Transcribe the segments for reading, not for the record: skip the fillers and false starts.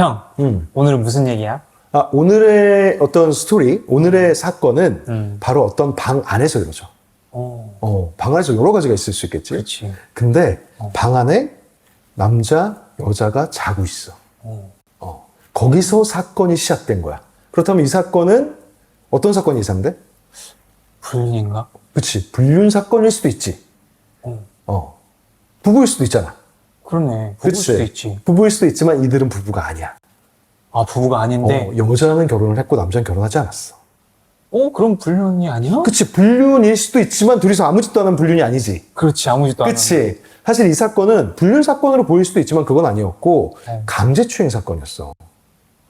형, 오늘은 무슨 얘기야? 오늘의 어떤 스토리, 오늘의 사건은 바로 어떤 방 안에서 이루어져. 방 안에서 여러 가지가 있을 수 있겠지. 그렇지. 근데 방 안에 남자, 여자가 자고 있어. 거기서 사건이 시작된 거야. 그렇다면 이 사건은 어떤 사건이 예상돼? 불륜인가? 그치. 불륜 사건일 수도 있지. 부부일 수도 있잖아. 그러네. 부부일 그치? 수도 있지. 부부일 수도 있지만 이들은 부부가 아니야. 아, 부부가 아닌데? 여자는 결혼을 했고 남자는 결혼하지 않았어. 그럼 불륜이 아니야? 그치. 불륜일 수도 있지만 둘이서 아무 짓도 안 하는 불륜이 아니지. 그렇지. 아무 짓도 안 하는. 그치. 사실 이 사건은 불륜 사건으로 보일 수도 있지만 그건 아니었고 강제추행 사건이었어.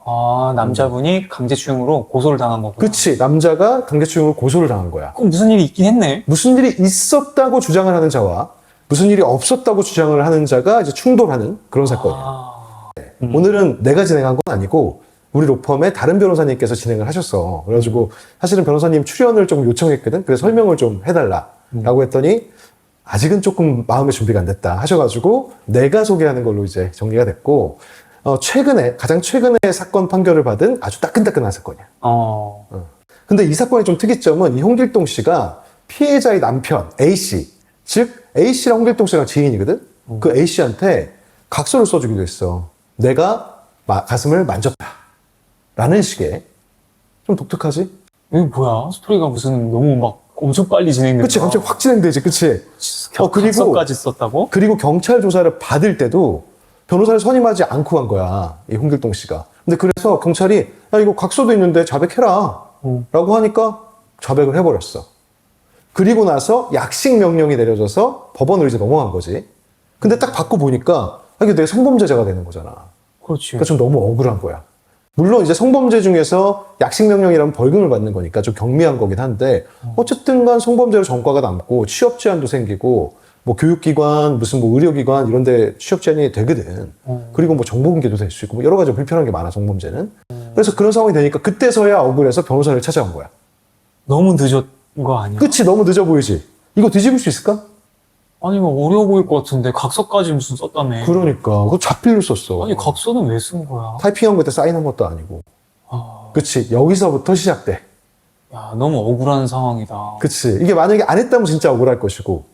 아, 남자분이 강제추행으로 고소를 당한 거구나. 그치. 남자가 강제추행으로 고소를 당한 거야. 그럼 무슨 일이 있긴 했네? 무슨 일이 있었다고 주장을 하는 자와 무슨 일이 없었다고 주장을 하는 자가 이제 충돌하는 그런 사건이야. 오늘은 내가 진행한 건 아니고 우리 로펌의 다른 변호사님께서 진행을 하셨어. 그래가지고 사실은 변호사님 출연을 좀 요청했거든. 그래서 설명을 좀 해달라라고 했더니 아직은 조금 마음의 준비가 안 됐다 하셔가지고 내가 소개하는 걸로 이제 정리가 됐고 가장 최근에 사건 판결을 받은 아주 따끈따끈한 사건이야. 근데 이 사건의 좀 특이점은 이 홍길동 씨가 피해자의 남편 A씨, 즉 A씨랑 홍길동 씨랑 지인이거든. 그 A씨한테 각서를 써주기도 했어. 내가 가슴을 만졌다 라는 식의. 좀 독특하지? 이게 뭐야? 스토리가 무슨 너무 막 엄청 빨리 진행된다. 그치, 갑자기 확 진행되지, 그치? 각서까지 썼다고? 그리고 경찰 조사를 받을 때도 변호사를 선임하지 않고 간 거야, 이 홍길동 씨가. 근데 그래서 경찰이 야, 이거 각서도 있는데 자백해라 라고 하니까 자백을 해버렸어. 그리고 나서 약식 명령이 내려져서 법원으로 이제 넘어간 거지. 근데 딱 받고 보니까 이게 내 성범죄자가 되는 거잖아. 그렇지. 그러니까 좀 너무 억울한 거야. 물론 이제 성범죄 중에서 약식 명령이라면 벌금을 받는 거니까 좀 경미한 거긴 한데 어쨌든 간 성범죄로 전과가 남고 취업 제한도 생기고 뭐 교육기관 무슨 뭐 의료기관 이런 데 취업 제한이 되거든. 그리고 뭐 정보공개도 될 수 있고 뭐 여러 가지 불편한 게 많아, 성범죄는. 그래서 그런 상황이 되니까 그때서야 억울해서 변호사를 찾아온 거야. 너무 늦은 거 아니야? 끝이 너무 늦어 보이지? 이거 뒤집을 수 있을까? 아니, 뭐 어려워 보일 것 같은데 각서까지 무슨 썼다며. 그러니까 그거 자필로 썼어. 아니, 각서는 왜 쓴 거야? 타이핑한 것때 사인한 것도 아니고. 그치, 여기서부터 시작돼. 야, 너무 억울한 상황이다. 그치. 이게 만약에 안 했다면 진짜 억울할 것이고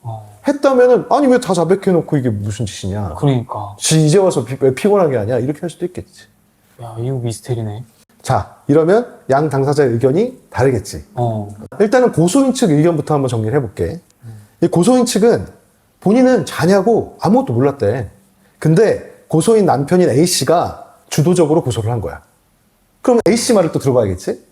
했다면은 아니 왜 다 자백해놓고 이게 무슨 짓이냐. 그러니까. 이제 와서 왜 피곤하게 하냐 이렇게 할 수도 있겠지. 야, 이거 미스테리네. 자, 이러면 양 당사자의 의견이 다르겠지. 일단은 고소인 측 의견부터 한번 정리를 해볼게. 이 고소인 측은 본인은 자냐고 아무것도 몰랐대. 근데 고소인 남편인 A씨가 주도적으로 고소를 한 거야. 그럼 A씨 말을 또 들어봐야겠지?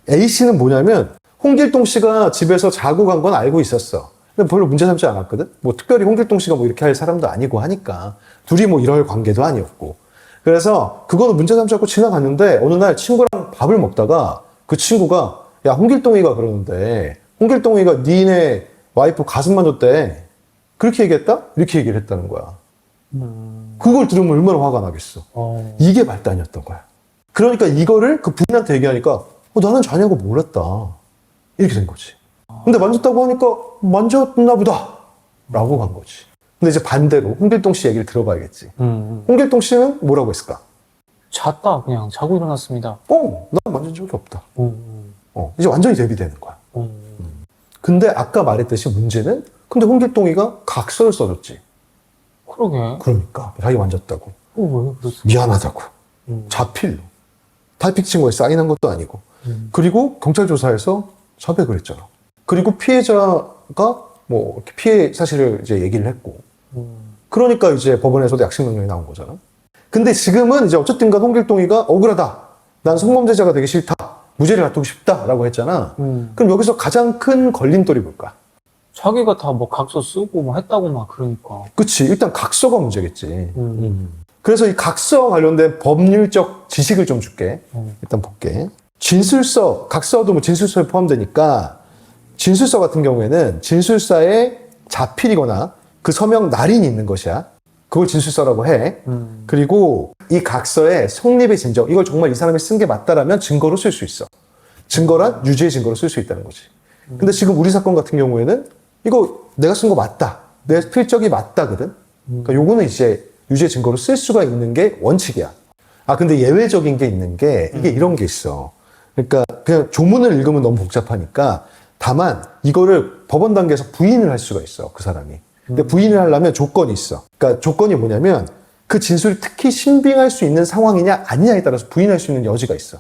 A씨는 뭐냐면 홍길동 씨가 집에서 자고 간 건 알고 있었어. 근데 별로 문제 삼지 않았거든? 뭐 특별히 홍길동 씨가 뭐 이렇게 할 사람도 아니고 하니까. 둘이 뭐 이럴 관계도 아니었고. 그래서 그거는 문제 삼지 않고 지나갔는데 어느 날 친구랑 밥을 먹다가 그 친구가 야, 홍길동이가 그러는데 홍길동이가 니네 와이프 가슴 만졌대. 그렇게 얘기했다? 이렇게 얘기를 했다는 거야. 그걸 들으면 얼마나 화가 나겠어. 이게 말단이었던 거야. 그러니까 이거를 그 부인한테 얘기하니까 나는 자냐고 몰랐다. 이렇게 된 거지. 근데 만졌다고 하니까 만졌나 보다 라고 간 거지. 근데 이제 반대로 홍길동 씨 얘기를 들어봐야겠지. 홍길동 씨는 뭐라고 했을까? 잤다, 그냥. 자고 일어났습니다. 난 만진 적이 없다. 이제 완전히 대비되는 거야. 근데 아까 말했듯이 문제는 근데 홍길동이가 각서를 써줬지. 그러게. 그러니까 자기 만졌다고. 왜 그랬어? 미안하다고. 자필로. 타이핑 친 거에 사인한 것도 아니고. 그리고 경찰 조사에서 자백을 했잖아. 그리고 피해자가 뭐 이렇게 피해 사실을 이제 얘기를 했고. 그러니까 이제 법원에서도 약식 명령이 나온 거잖아. 근데 지금은 이제 어쨌든 간 홍길동이가 억울하다. 난 성범죄자가 되기 싫다. 무죄를 다투고 싶다라고 했잖아. 그럼 여기서 가장 큰 걸림돌이 뭘까? 자기가 다 뭐 각서 쓰고 뭐 했다고 막 그러니까. 그치. 일단 각서가 문제겠지. 그래서 이 각서와 관련된 법률적 지식을 좀 줄게. 일단 볼게. 진술서, 각서도 뭐 진술서에 포함되니까 진술서 같은 경우에는 진술사에 자필이거나 그 서명 날인이 있는 것이야. 그걸 진술서라고 해. 그리고 이 각서의 성립의 진정, 이걸 정말 이 사람이 쓴 게 맞다라면 증거로 쓸 수 있어. 증거란 유죄의 증거로 쓸 수 있다는 거지. 근데 지금 우리 사건 같은 경우에는 이거 내가 쓴 거 맞다. 내 필적이 맞다거든. 그러니까 요거는 이제 유죄 증거로 쓸 수가 있는 게 원칙이야. 근데 예외적인 게 있는 게 이게 이런 게 있어. 그러니까 그냥 조문을 읽으면 너무 복잡하니까 다만 이거를 법원 단계에서 부인을 할 수가 있어, 그 사람이. 근데 부인을 하려면 조건이 있어. 그러니까 조건이 뭐냐면 그 진술이 특히 신빙할 수 있는 상황이냐 아니냐에 따라서 부인할 수 있는 여지가 있어.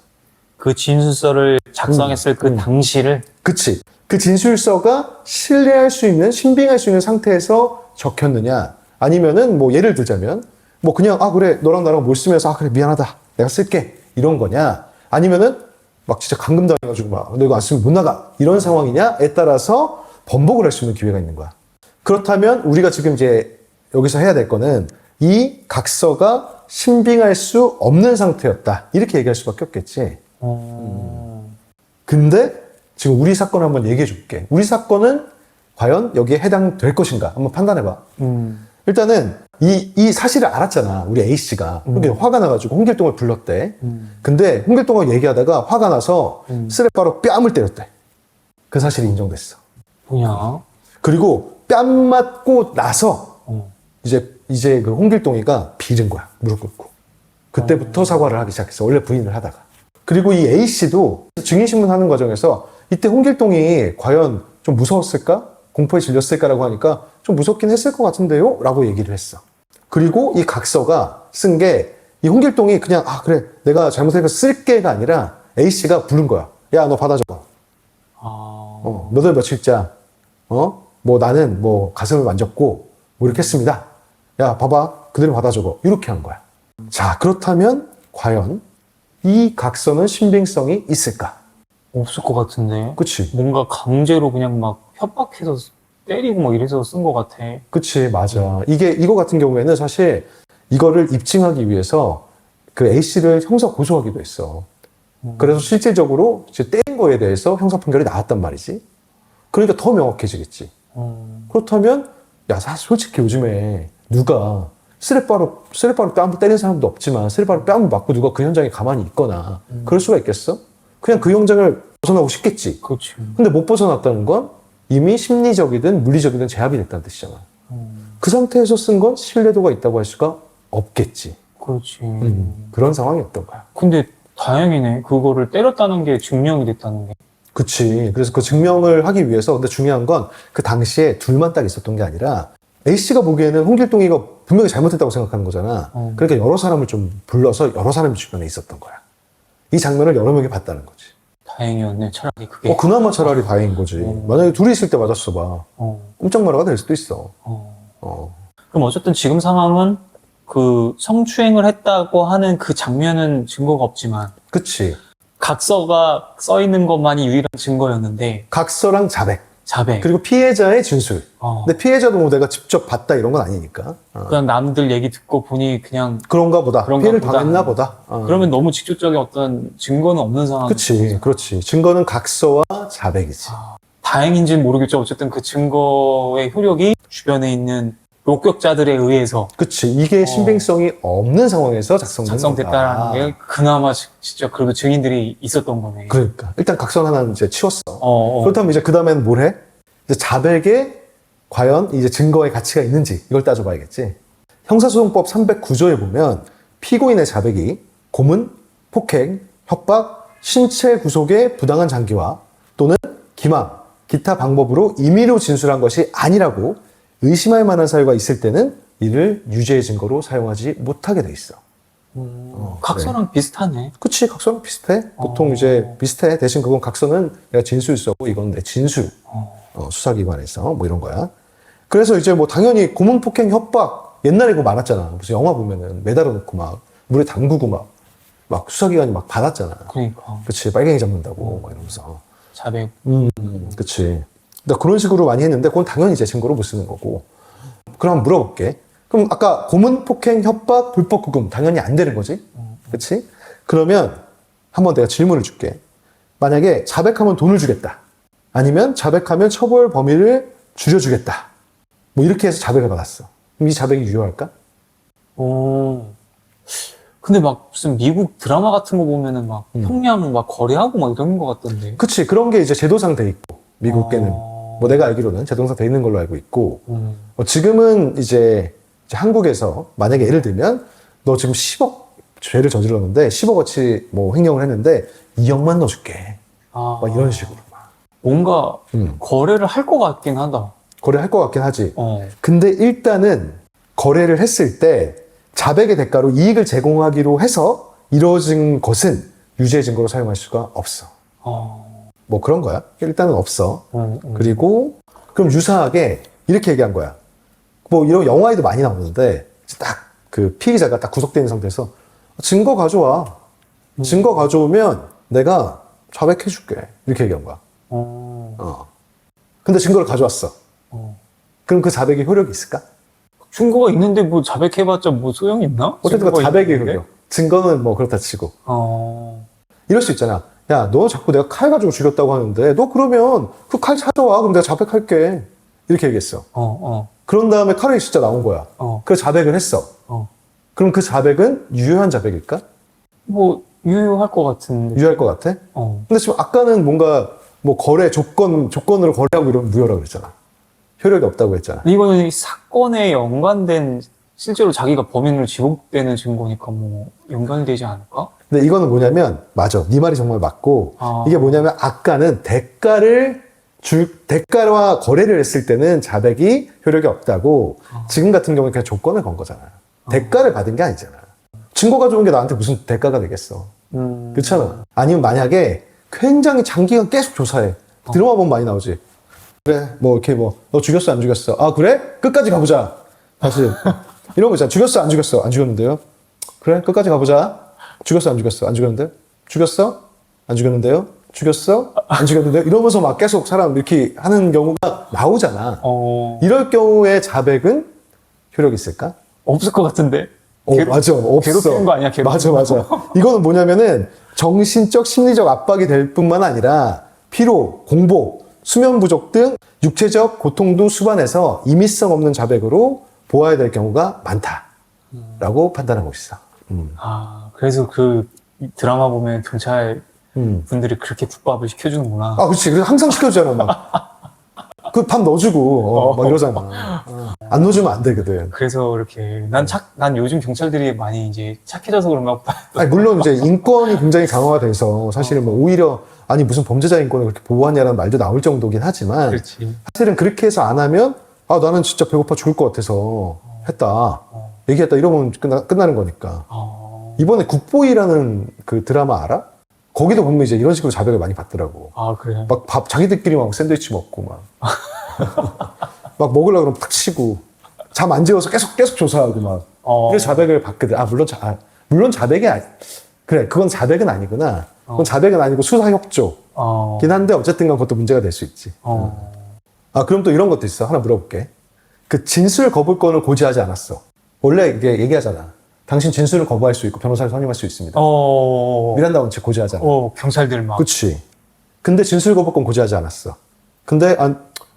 그 진술서를 작성했을 그 당시를? 그치. 그 진술서가 신뢰할 수 있는, 신빙할 수 있는 상태에서 적혔느냐, 아니면은 뭐 예를 들자면 뭐 그냥 그래 너랑 나랑 뭘 쓰면서 그래 미안하다 내가 쓸게 이런 거냐, 아니면은 막 진짜 감금 당해가지고 막 너 이거 안 쓰면 못 나가 이런 상황이냐에 따라서 번복을 할 수 있는 기회가 있는 거야. 그렇다면 우리가 지금 이제 여기서 해야 될 거는 이 각서가 신빙할 수 없는 상태였다 이렇게 얘기할 수밖에 없겠지. 근데 지금 우리 사건을 한번 얘기해 줄게. 우리 사건은 과연 여기에 해당될 것인가 한번 판단해봐. 일단은 이 사실을 알았잖아, 우리 A씨가. 그러니까 화가 나가지고 홍길동을 불렀대. 근데 홍길동하고 얘기하다가 화가 나서 쓰레빠로 뺨을 때렸대. 그 사실이 인정됐어. 뭐냐? 그리고 뺨 맞고 나서 이제 그 홍길동이가 빌은 거야, 무릎 꿇고. 그때부터 사과를 하기 시작했어, 원래 부인을 하다가. 그리고 이 A씨도 증인신문 하는 과정에서 이때 홍길동이 과연 좀 무서웠을까? 공포에 질렸을까라고 하니까 좀 무섭긴 했을 것 같은데요? 라고 얘기를 했어. 그리고 이 각서가 쓴 게 이 홍길동이 그냥 그래 내가 잘못해서 쓸게가 아니라 A씨가 부른 거야. 야, 너 받아 적어. 몇 월 며칠자 뭐 나는 뭐 가슴을 만졌고 뭐 이렇게 했습니다. 야, 봐봐 그대로 받아 적어. 이렇게 한 거야. 자, 그렇다면 과연 이 각서는 신빙성이 있을까? 없을 것 같은데. 그치. 뭔가 강제로 그냥 막 협박해서 때리고 막 이래서 쓴 것 같아. 그치, 맞아. 이거 같은 경우에는 사실 이거를 입증하기 위해서 그 A씨를 형사 고소하기도 했어. 그래서 실질적으로 이제 때린 거에 대해서 형사 판결이 나왔단 말이지. 그러니까 더 명확해지겠지. 그렇다면, 야, 사실 솔직히 요즘에 누가 쓰레빠로 뺨을 때리는 사람도 없지만 쓰레빠로 뺨을 맞고 누가 그 현장에 가만히 있거나 그럴 수가 있겠어? 그냥 그 현장을 벗어나고 싶겠지. 그렇지. 근데 못 벗어났다는 건 이미 심리적이든 물리적이든 제압이 됐다는 뜻이잖아. 그 상태에서 쓴 건 신뢰도가 있다고 할 수가 없겠지. 그렇지. 그런 상황이었던 거야. 근데 다행이네. 그거를 때렸다는 게 증명이 됐다는 게. 그치. 그래서 그 증명을 하기 위해서, 근데 중요한 건 그 당시에 둘만 딱 있었던 게 아니라 A씨가 보기에는 홍길동이가 분명히 잘못했다고 생각하는 거잖아. 그러니까 여러 사람을 좀 불러서 여러 사람이 주변에 있었던 거야. 이 장면을 여러 명이 봤다는 거지. 다행이었네. 차라리 그게. 그나마 차라리 다행인 거지. 만약에 둘이 있을 때 맞았어 봐. 꼼짝마라가 될 수도 있어. 그럼 어쨌든 지금 상황은 그 성추행을 했다고 하는 그 장면은 증거가 없지만 그치. 각서가 써 있는 것만이 유일한 증거였는데 각서랑 자백. 자백. 그리고 피해자의 진술. 어. 근데 피해자도 뭐 내가 직접 봤다 이런 건 아니니까. 그냥 남들 얘기 듣고 보니 그냥 그런가 보다. 그런가 피해를 보다. 당했나 보다. 그러면 너무 직접적인 어떤 증거는 없는 상황. 그치, 그렇지. 증거는 각서와 자백이지. 다행인지는 모르겠죠. 어쨌든 그 증거의 효력이 주변에 있는 목격자들에 의해서 그치. 이게 신빙성이 없는 상황에서 작성됐다라는 거다. 게 그나마 진짜 그래도 증인들이 있었던 거네. 그러니까. 일단 각서 하나는 이제 치웠어. 어. 그렇다면 이제 그 다음엔 뭘 해? 이제 자백에 과연 이제 증거의 가치가 있는지 이걸 따져봐야겠지. 형사소송법 309조에 보면 피고인의 자백이 고문, 폭행, 협박, 신체 구속의 부당한 장기화 또는 기망, 기타 방법으로 임의로 진술한 것이 아니라고 의심할 만한 사유가 있을 때는 이를 유죄의 증거로 사용하지 못하게 돼 있어. 각서랑 비슷하네. 그치, 각서랑 비슷해. 보통 이제 비슷해. 대신 그건 각서는 내가 진술서고 이건 내 진술. 수사기관에서 뭐 이런 거야. 그래서 이제 뭐 당연히 고문, 폭행, 협박 옛날에 그거 많았잖아. 무슨 영화 보면은 매달아 놓고 막 물에 담그고 막 수사기관이 막 받았잖아. 그러니까. 그치, 빨갱이 잡는다고 막 이러면서. 자백. 그치. 그러니까 그런 식으로 많이 했는데 그건 당연히 제 증거로 못 쓰는 거고. 그럼 한번 물어볼게. 그럼 아까 고문, 폭행, 협박, 불법 구금 당연히 안 되는 거지. 그치? 그러면 한번 내가 질문을 줄게. 만약에 자백하면 돈을 주겠다. 아니면 자백하면 처벌 범위를 줄여주겠다. 뭐 이렇게 해서 자백을 받았어. 그럼 이 자백이 유효할까? 근데 막 무슨 미국 드라마 같은 거 보면은 막 형량 막 거래하고 막 이런 거 같던데. 그치. 그런 게 이제 제도상 돼 있고, 미국에는. 뭐 내가 알기로는 제도상 돼 있는 걸로 알고 있고, 지금은 이제 한국에서 만약에 예를 들면 너 지금 10억 죄를 저질렀는데 10억어치 뭐 횡령을 했는데 2억만 넣어줄게. 아, 막 이런 식으로. 뭔가 거래를 할 것 같긴 하다. 거래할 것 같긴 하지. 어. 근데 일단은 거래를 했을 때 자백의 대가로 이익을 제공하기로 해서 이루어진 것은 유죄 증거로 사용할 수가 없어. 어. 뭐 그런 거야. 일단은 없어. 음. 그리고 그럼 유사하게 이렇게 얘기한 거야. 뭐 이런 영화에도 많이 나오는데 딱 그 피의자가 딱 구속되어 있는 상태에서 증거 가져와. 증거 가져오면 내가 자백해줄게. 이렇게 얘기한 거야. 근데 증거를 가져왔어. 그럼 그 자백이 효력이 있을까? 증거가 있는데 뭐 자백해봤자 뭐 소용이 있나? 어쨌든 그 자백이 있는데? 효력. 증거는 뭐 그렇다 치고. 어. 이럴 수 있잖아. 야, 너 자꾸 내가 칼 가지고 죽였다고 하는데 너 그러면 그 칼 찾아와. 그럼 내가 자백할게. 이렇게 얘기했어. 그런 다음에 칼이 진짜 나온 거야. 그래서 자백을 했어. 그럼 그 자백은 유효한 자백일까? 뭐 유효할 것 같은데. 유효할 것 같아? 근데 지금 아까는 뭔가 뭐 거래 조건으로 거래하고 이러면 무효라고 그랬잖아. 효력이 없다고 했잖아. 이거는 이 사건에 연관된 실제로 자기가 범인으로 지목되는 증거니까 뭐 연관이 되지 않을까? 근데 이거는 뭐냐면 맞아. 네 말이 정말 맞고 이게 뭐냐면 아까는 대가와 거래를 했을 때는 자백이 효력이 없다고 지금 같은 경우는 그냥 조건을 건 거잖아. 대가를 받은 게 아니잖아. 증거 가져온 게 나한테 무슨 대가가 되겠어. 그렇잖아. 아니면 만약에 굉장히 장기간 계속 조사해. 드라마 보면 많이 나오지. 그래, 뭐, 이렇게 뭐, 너 죽였어, 안 죽였어? 아, 그래? 끝까지 가보자. 다시. 이런 거 있잖아. 죽였어, 안 죽였어? 안 죽였는데요? 그래, 끝까지 가보자. 죽였어, 안 죽였어? 안 죽였는데요? 죽였어? 안 죽였는데요? 죽였어? 안 죽였는데요? 이러면서 막 계속 사람 이렇게 하는 경우가 나오잖아. 이럴 경우에 자백은 효력이 있을까? 없을 것 같은데. 맞아. 없어. 괴롭히는 거 아니야, 괴롭히는 맞아. 이거는 뭐냐면은 정신적, 심리적 압박이 될 뿐만 아니라 피로, 공복, 수면 부족 등 육체적 고통도 수반해서 임의성 없는 자백으로 보아야 될 경우가 많다라고 판단하고 있어. 아, 그래서 그 드라마 보면 경찰 분들이 그렇게 국밥을 시켜주는구나. 아, 그렇지. 그래서 항상 시켜주잖아, 막. 그 밥 넣어주고, 막 이러잖아. 안 넣어주면 안 되거든. 그래서 이렇게 난 요즘 경찰들이 많이 이제 착해져서 그런가 보다. 아니, 물론 이제 인권이 굉장히 강화가 돼서 사실은 뭐 오히려 아니 무슨 범죄자 인권을 그렇게 보호하냐라는 말도 나올 정도긴 하지만 그렇지. 사실은 그렇게 해서 안 하면 아 나는 진짜 배고파 죽을 것 같아서 했다 얘기했다 이러면 끝나는 거니까. 이번에 국보이라는 그 드라마 알아? 거기도 보면 이제 이런 식으로 자백을 많이 받더라고. 아, 그래. 막 자기들끼리 막 샌드위치 먹고 막 막 먹으려고 그러면 탁 치고 잠 안 재워서 계속 조사하고 막 그래서 자백을 받거든. 아 물론 자백이 그래 그건 자백은 아니구나. 그건 자백은 아니고 수사 협조긴 한데 어쨌든 간 그것도 문제가 될 수 있지. 아 그럼 또 이런 것도 있어. 하나 물어볼게. 그 진술 거부권을 고지하지 않았어. 원래 이게 얘기하잖아. 당신 진술을 거부할 수 있고 변호사를 선임할 수 있습니다. 미란다 원칙 고지하잖아. 경찰들 막. 그치. 근데 진술 거부권 고지하지 않았어. 근데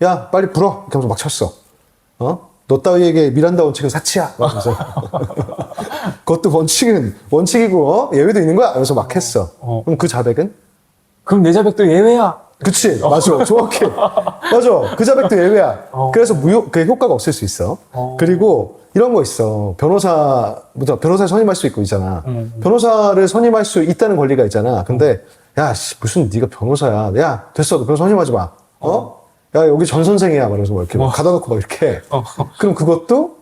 야 빨리 불어 이렇게 하면서 막 쳤어. 너 따위에게 미란다 원칙은 사치야. 그래서 그것도 원칙이고 예외도 있는 거야. 그래서 막 했어. 그럼 그 자백은? 그럼 내 자백도 예외야. 그치. 맞아. 정확해. 맞아. 그 자백도 예외야. 그래서 그 효과가 없을 수 있어. 그리고 이런 거 있어. 변호사를 선임할 수 있고 있잖아. 변호사를 선임할 수 있다는 권리가 있잖아. 근데 야, 무슨 네가 변호사야. 야, 됐어. 너 변호사 선임하지 마. 야, 여기 전 선생이야. 말해서 막 이렇게 막 가다 놓고 막 이렇게. 그럼 그것도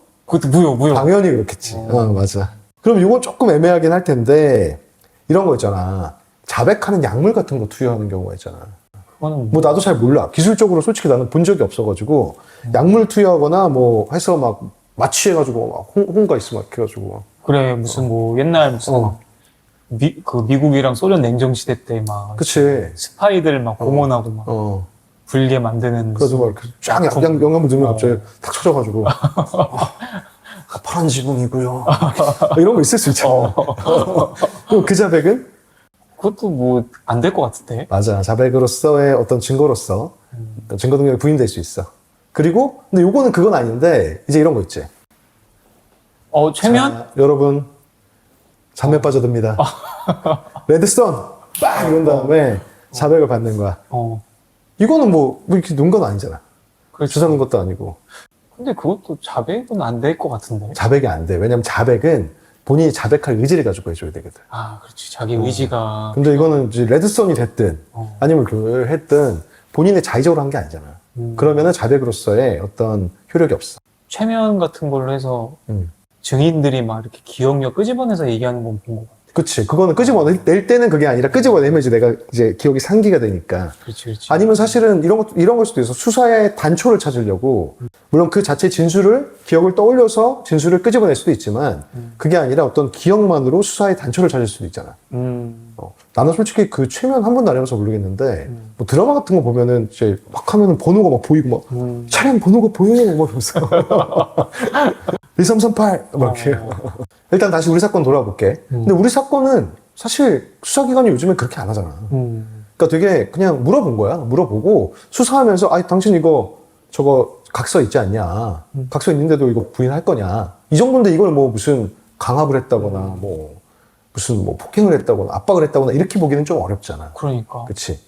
무효. 당연히 그렇겠지. 맞아. 그럼 이건 조금 애매하긴 할 텐데 이런 거 있잖아. 자백하는 약물 같은 거 투여하는 경우가 있잖아. 뭐 나도 잘 몰라. 기술적으로 솔직히 나는 본 적이 없어가지고 약물 투여하거나 뭐 해서 막 마취해가지고 막 홍가 있으면 막 해가지고. 그래 무슨 뭐 옛날 무슨 막 미국이랑 소련 냉정 시대 때 막 그치. 스파이들 막 공언하고 막 불게 만드는. 그래서 막 이렇게 쫙 영양분 넣으면 갑자기 탁 쳐져가지고. 파란 지붕이고요. 이런 거 있을 수 있잖아. 그럼 그 자백은? 그것도 뭐 안 될 것 같은데. 맞아. 자백으로서의 어떤 증거로서 증거 능력이 부인될 수 있어. 그리고 근데 요거는 그건 아닌데 이제 이런 거 있지. 최면? 자, 여러분 잠에 빠져듭니다. 레드스톤 빵 이런 다음에 자백을 받는 거야. 이거는 뭐 이렇게 놓은 건 아니잖아. 주사 놓은 것도 아니고. 근데 그것도 자백은 안 될 것 같은데. 자백이 안 돼. 왜냐면 자백은 본인이 자백할 의지를 가지고 해줘야 되거든. 아, 그렇지. 자기 의지가. 근데 이거는 이제 레드썬이 됐든 아니면 그걸 했든 본인의 자의적으로 한 게 아니잖아. 그러면은 자백으로서의 어떤 효력이 없어. 최면 같은 걸로 해서 증인들이 막 이렇게 기억력 끄집어내서 얘기하는 건 본 것 같아. 그치. 그거는 끄집어낼 때는 그게 아니라 끄집어내면 이제 내가 이제 기억이 상기가 되니까. 그렇지, 그렇지. 아니면 사실은 이런 걸 수도 있어. 수사의 단초를 찾으려고. 물론 그 자체 진술을, 기억을 떠올려서 진술을 끄집어낼 수도 있지만, 그게 아니라 어떤 기억만으로 수사의 단초를 찾을 수도 있잖아. 나는 솔직히 그 최면 한 번도 안 해봐서 모르겠는데, 뭐 드라마 같은 거 보면은 이제 막 하면은 번호가 막 보이고 막, 차량 번호가 보여요. 막 이러면서. 1338! 막 이렇게. 일단 다시 우리 사건 돌아볼게. 근데 우리 사건은 사실 수사기관이 요즘에 그렇게 안 하잖아. 그러니까 되게 그냥 물어본 거야. 물어보고 수사하면서 아, 당신 이거 저거 각서 있지 않냐. 각서 있는데도 이거 부인할 거냐. 이 정도인데 이걸 뭐 무슨 강압을 했다거나 뭐 무슨 뭐 폭행을 했다거나 압박을 했다거나 이렇게 보기는 좀 어렵잖아. 그러니까. 그치.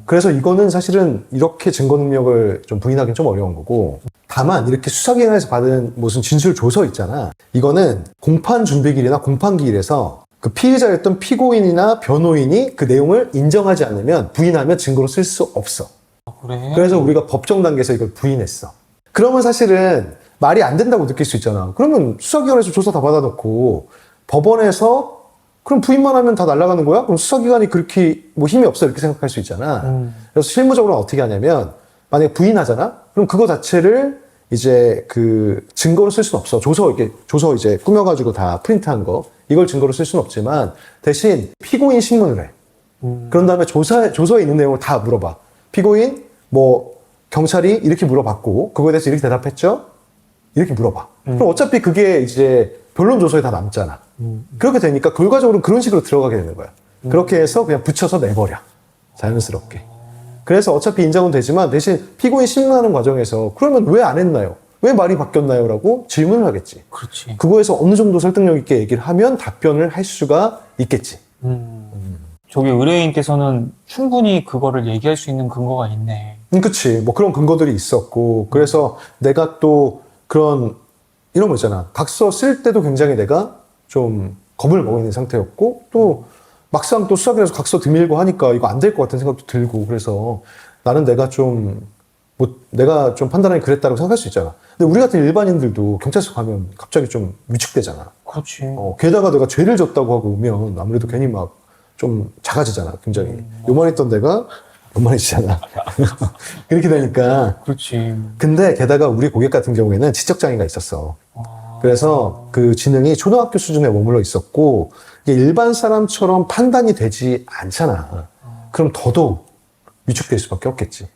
그래서 이거는 사실은 이렇게 증거 능력을 좀 부인하기는 좀 어려운 거고, 다만 이렇게 수사기관에서 받은 무슨 진술 조서 있잖아. 이거는 공판 준비기일이나 공판기일에서 그 피의자였던 피고인이나 변호인이 그 내용을 인정하지 않으면 부인하면 증거로 쓸 수 없어. 그래? 그래서 우리가 법정 단계에서 이걸 부인했어. 그러면 사실은 말이 안 된다고 느낄 수 있잖아. 그러면 수사기관에서 조사 다 받아놓고 법원에서 그럼 부인만 하면 다 날아가는 거야? 그럼 수사기관이 그렇게 뭐 힘이 없어 이렇게 생각할 수 있잖아. 그래서 실무적으로 어떻게 하냐면 만약에 부인하잖아? 그럼 그거 자체를 이제 그 증거로 쓸 수는 없어. 조서 이제 꾸며가지고 다 프린트한 거. 이걸 증거로 쓸 수는 없지만 대신 피고인 신문을 해. 그런 다음에 조서에 있는 내용을 다 물어봐. 피고인, 뭐, 경찰이 이렇게 물어봤고, 그거에 대해서 이렇게 대답했죠? 이렇게 물어봐. 그럼 어차피 그게 이제 변론 조서에 다 남잖아. 그렇게 되니까 결과적으로 그런 식으로 들어가게 되는 거야. 그렇게 해서 그냥 붙여서 내버려. 자연스럽게. 그래서 어차피 인정은 되지만 대신 피고인 신문하는 과정에서 그러면 왜 안 했나요? 왜 말이 바뀌었나요? 라고 질문을 하겠지. 그렇지. 그거에서 어느 정도 설득력 있게 얘기를 하면 답변을 할 수가 있겠지. 저기 의뢰인께서는 충분히 그거를 얘기할 수 있는 근거가 있네. 그치. 뭐 그런 근거들이 있었고, 그래서 내가 또 그런, 이런 거 있잖아. 각서 쓸 때도 굉장히 내가 좀 겁을 먹어 있는 상태였고, 또 막상 또 수사기관에서 각서 드밀고 하니까 이거 안 될 것 같은 생각도 들고, 그래서 나는 내가 좀 판단하기 그랬다고 생각할 수 있잖아. 근데 우리 같은 일반인들도 경찰서 가면 갑자기 좀 위축되잖아. 그렇지. 게다가 내가 죄를 졌다고 하고 오면 아무래도 괜히 막 좀 작아지잖아, 굉장히. 요만했던 데가 요만해지잖아. 그렇게 되니까. 그렇지. 근데 게다가 우리 고객 같은 경우에는 지적장애가 있었어. 그래서 그 지능이 초등학교 수준에 머물러 있었고, 이게 일반 사람처럼 판단이 되지 않잖아. 그럼 더더욱 위축될 수밖에 없겠지.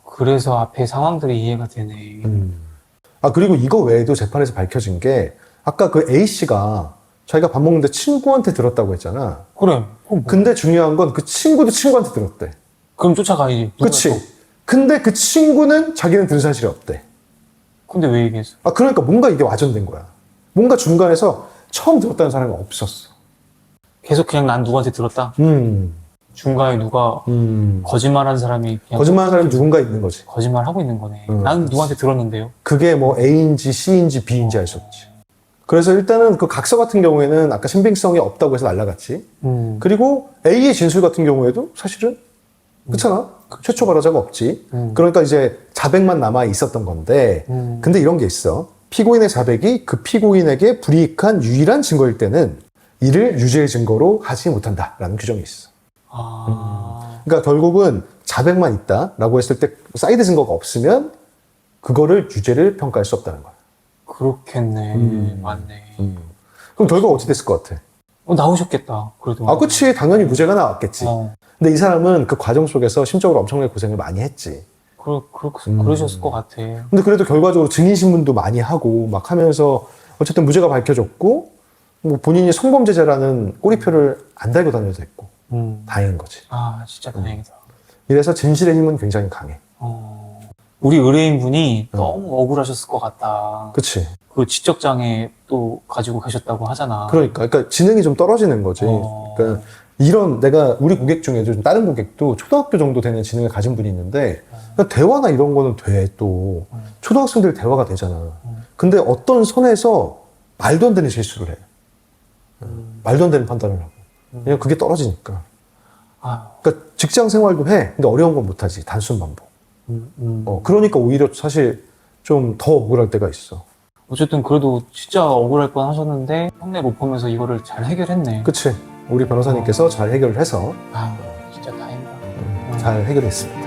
그래서 앞에 상황들이 이해가 되네. 그리고 이거 외에도 재판에서 밝혀진 게, 아까 그 A씨가 자기가 밥 먹는데 친구한테 들었다고 했잖아. 그래. 그럼 뭐. 근데 중요한 건 그 친구도 친구한테 들었대. 그럼 쫓아가야지. 누가 그치. 또. 근데 그 친구는 자기는 들은 사실이 없대. 근데 왜 얘기했어? 그러니까 뭔가 이게 와전된 거야. 뭔가 중간에서 처음 들었다는 사람이 없었어. 계속 그냥 난 누구한테 들었다? 중간에 누가 거짓말한 사람이 그냥 거짓말하는 사람이 누군가 있는 거지. 거짓말하고 있는 거네. 나는 누구한테 들었는데요? 그게 뭐 A인지 C인지 B인지 알 수 없지. 그래서 일단은 그 각서 같은 경우에는 아까 신빙성이 없다고 해서 날라갔지. 그리고 A의 진술 같은 경우에도 사실은 그렇잖아. 최초 발화자가 없지. 그러니까 이제 자백만 남아 있었던 건데, 근데 이런 게 있어. 피고인의 자백이 그 피고인에게 불이익한 유일한 증거일 때는 이를 유죄의 증거로 하지 못한다라는 규정이 있어. 그러니까 결국은 자백만 있다라고 했을 때 사이드 증거가 없으면 그거를 유죄를 평가할 수 없다는 거야. 그렇겠네. 맞네. 그럼 결과가 어떻게 됐을 것 같아? 나오셨겠다. 그래도. 그치. 당연히 무죄가 나왔겠지. 근데 이 사람은 그 과정 속에서 심적으로 엄청나게 고생을 많이 했지. 그러셨을 것 같아. 근데 그래도 결과적으로 증인신문도 많이 하고 막 하면서 어쨌든 무죄가 밝혀졌고, 뭐 본인이 성범죄자라는 꼬리표를 안 달고 다녀도 됐고, 다행인 거지. 진짜 다행이다. 이래서 진실의 힘은 굉장히 강해. 우리 의뢰인분이 너무 억울하셨을 것 같다. 그치. 그 지적장애 또 가지고 계셨다고 하잖아. 그러니까 지능이 좀 떨어지는 거지. 그러니까 내가 우리 고객 중에도 좀 다른 고객도 초등학교 정도 되는 지능을 가진 분이 있는데, 그러니까 대화나 이런 거는 돼, 또. 초등학생들 대화가 되잖아. 근데 어떤 선에서 말도 안 되는 실수를 해. 말도 안 되는 판단을 하고. 왜냐면 그게 떨어지니까. 아, 그러니까 직장 생활도 해. 근데 어려운 건 못하지. 단순 반복. 그러니까 오히려 사실 좀 더 억울할 때가 있어. 어쨌든 그래도 진짜 억울할 뻔 하셨는데 형네 로펌에서 이거를 잘 해결했네. 그치? 우리 변호사님께서 잘 해결을 해서 아, 진짜 다행이다. 잘 해결했습니다.